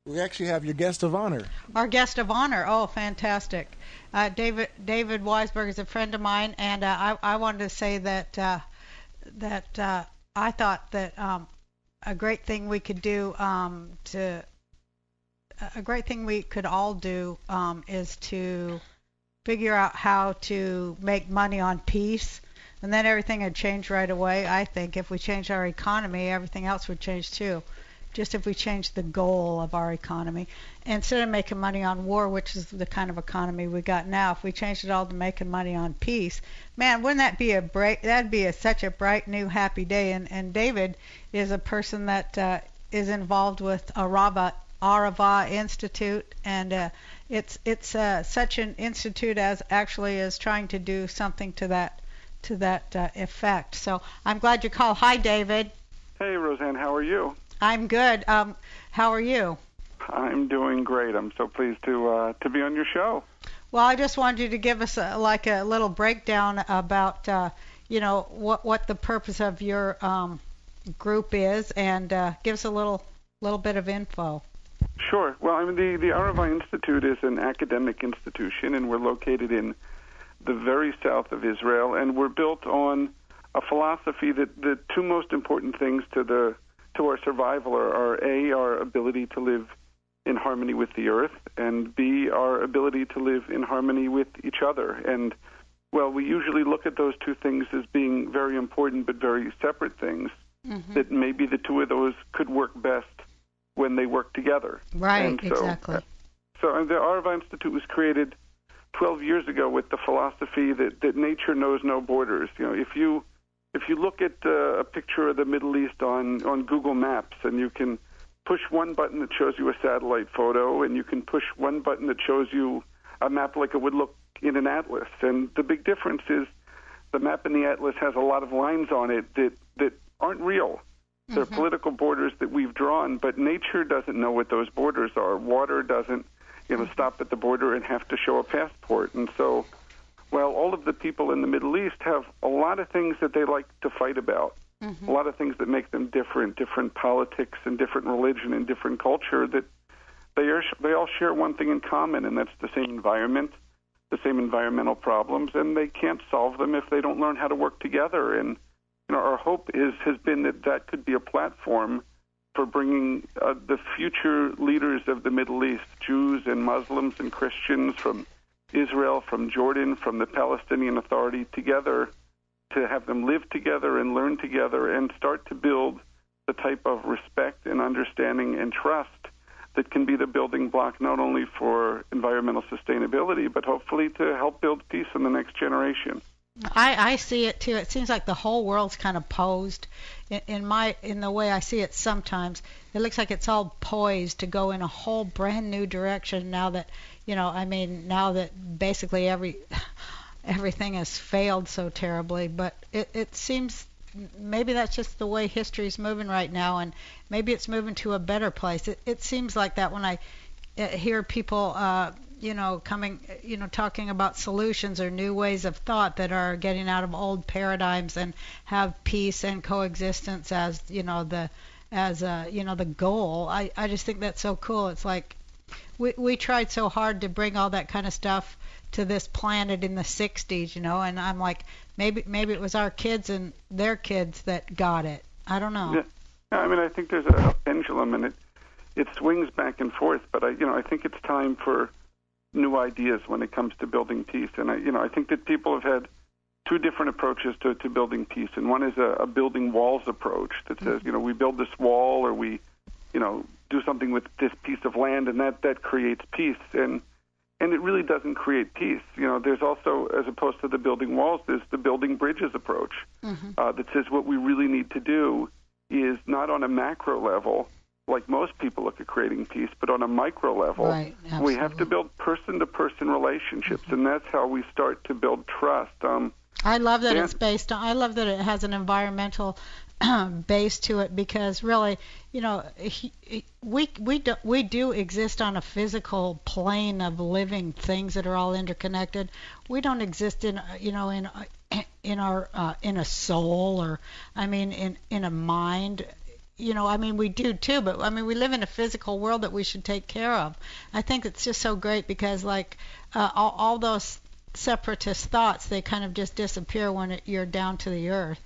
We actually have your guest of honor. Our guest of honor. Oh, fantastic. David Weisberg is a friend of mine, and I wanted to say that I thought that a great thing we could do a great thing we could all do is to figure out how to make money on peace, and then everything would change right away. I think if we changed our economy, everything else would change too. Just if we changed the goal of our economy, instead of making money on war, which is the kind of economy we got now, if we changed it all to making money on peace, man, wouldn't that be that'd be such a bright, new, happy day. And David is a person that is involved with Arava Institute, and it's such an institute as actually is trying to do something to that effect. So I'm glad you called. Hi, David. Hey, Roseanne. How are you? I'm good. How are you? I'm doing great. I'm so pleased to be on your show. Well, I just wanted you to give us a little breakdown about what the purpose of your group is, and give us a little bit of info. Sure. Well, I mean, the Arava Institute is an academic institution, and we're located in the very south of Israel, and we're built on a philosophy that the two most important things to our survival are A, our ability to live in harmony with the earth, and B, our ability to live in harmony with each other. And, well, we usually look at those two things as being very important but very separate things, that maybe the two of those could work best when they work together. Right, and so, exactly. So the Arava Institute was created 12 years ago with the philosophy that nature knows no borders. You know, if you look at a picture of the Middle East on Google Maps, and you can push one button that shows you a satellite photo, and you can push one button that shows you a map like it would look in an atlas. And the big difference is the map in the atlas has a lot of lines on it that aren't real. They're political borders that we've drawn, but nature doesn't know what those borders are. Water doesn't, stop at the border and have to show a passport. And so, well, all of the people in the Middle East have a lot of things that they like to fight about, a lot of things that make them different politics and different religion and different culture, that they all share one thing in common, and that's the same environment, the same environmental problems, and they can't solve them if they don't learn how to work together. And our hope has been that could be a platform for bringing the future leaders of the Middle East, Jews and Muslims and Christians from Israel, from Jordan, from the Palestinian Authority, together to have them live together and learn together and start to build the type of respect and understanding and trust that can be the building block not only for environmental sustainability, but hopefully to help build peace in the next generation. I see it too. It seems like the whole world's kind of posed in the way I see it sometimes. It looks like it's all poised to go in a whole brand new direction now that, now that basically everything has failed so terribly. But it seems maybe that's just the way history's moving right now, and maybe it's moving to a better place. It seems like that when I hear people talking about solutions or new ways of thought that are getting out of old paradigms and have peace and coexistence as the goal. I just think that's so cool. It's like we tried so hard to bring all that kind of stuff to this planet in the 60s, and I'm like, maybe it was our kids and their kids that got it. I don't know. Yeah, I think there's a pendulum, and it swings back and forth, but I think it's time for new ideas when it comes to building peace. And I think that people have had two different approaches to building peace. And one is a building walls approach that says, we build this wall, or we, do something with this piece of land, and that creates peace. And it really doesn't create peace. There's also, as opposed to the building walls, there's the building bridges approach that says what we really need to do is not on a macro level, like most people look at creating peace, but on a micro level. Right, we have to build person-to-person relationships, and that's how we start to build trust. I love that it's based on. I love that it has an environmental base to it, because really, we do exist on a physical plane of living things that are all interconnected. We don't exist in a soul, or in a mind. I mean, we do too, but I mean, we live in a physical world that we should take care of. I think it's just so great because, like, all those separatist thoughts, they kind of just disappear when you're down to the earth.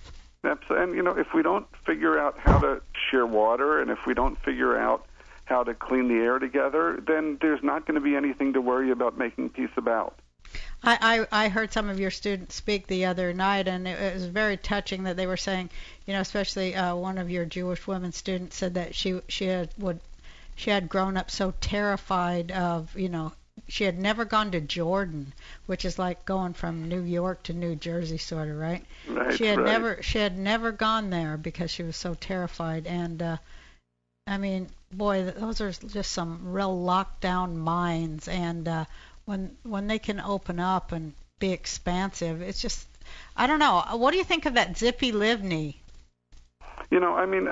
Absolutely. And, if we don't figure out how to share water, and if we don't figure out how to clean the air together, then there's not going to be anything to worry about making peace about. I heard some of your students speak the other night, and it was very touching that they were saying, especially one of your Jewish women students said that she had grown up so terrified of, she had never gone to Jordan, which is like going from New York to New Jersey, sort of, right? Right. She had never gone there because she was so terrified, and I mean, boy, those are just some real lockdown minds, and when they can open up and be expansive, it's just, I don't know. What do you think of that Zippy Livni? I mean,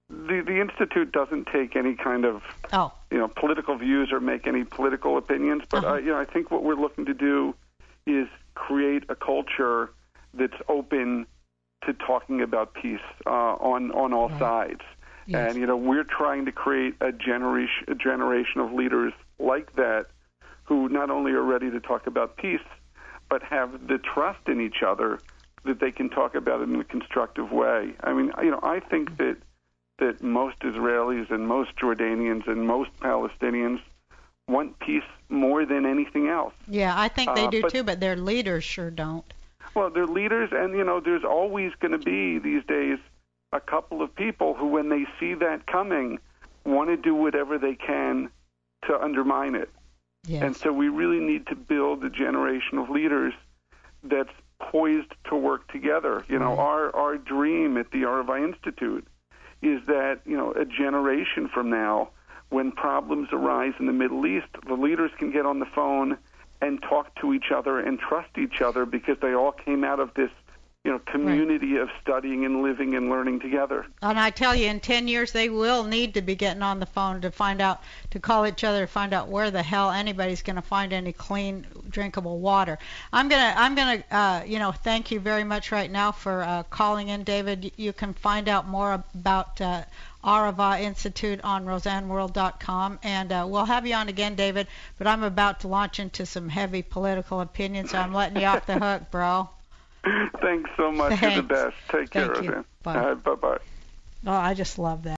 the Institute doesn't take any kind of political views or make any political opinions, but I think what we're looking to do is create a culture that's open to talking about peace on all sides. Yes. And we're trying to create a generation of leaders like that, who not only are ready to talk about peace, but have the trust in each other that they can talk about it in a constructive way. I mean, I think that most Israelis and most Jordanians and most Palestinians want peace more than anything else. Yeah, I think they do too, but their leaders sure don't. Well, their leaders, and there's always going to be these days a couple of people who, when they see that coming, want to do whatever they can to undermine it. Yes. And so we really need to build a generation of leaders that's poised to work together. Our dream at the Arava Institute is that, a generation from now, when problems arise in the Middle East, the leaders can get on the phone and talk to each other and trust each other because they all came out of this community of studying and living and learning together. And I tell you, in 10 years, they will need to be getting on the phone to call each other to find out where the hell anybody's going to find any clean, drinkable water. I'm gonna thank you very much right now for calling in, David. You can find out more about Arava Institute on roseanneworld.com, and we'll have you on again, David. But I'm about to launch into some heavy political opinions, so I'm letting you off the hook, bro. Thanks so much. Thanks. You're the best. Take care, Roseanne. Bye. Bye-bye. Oh, I just love that.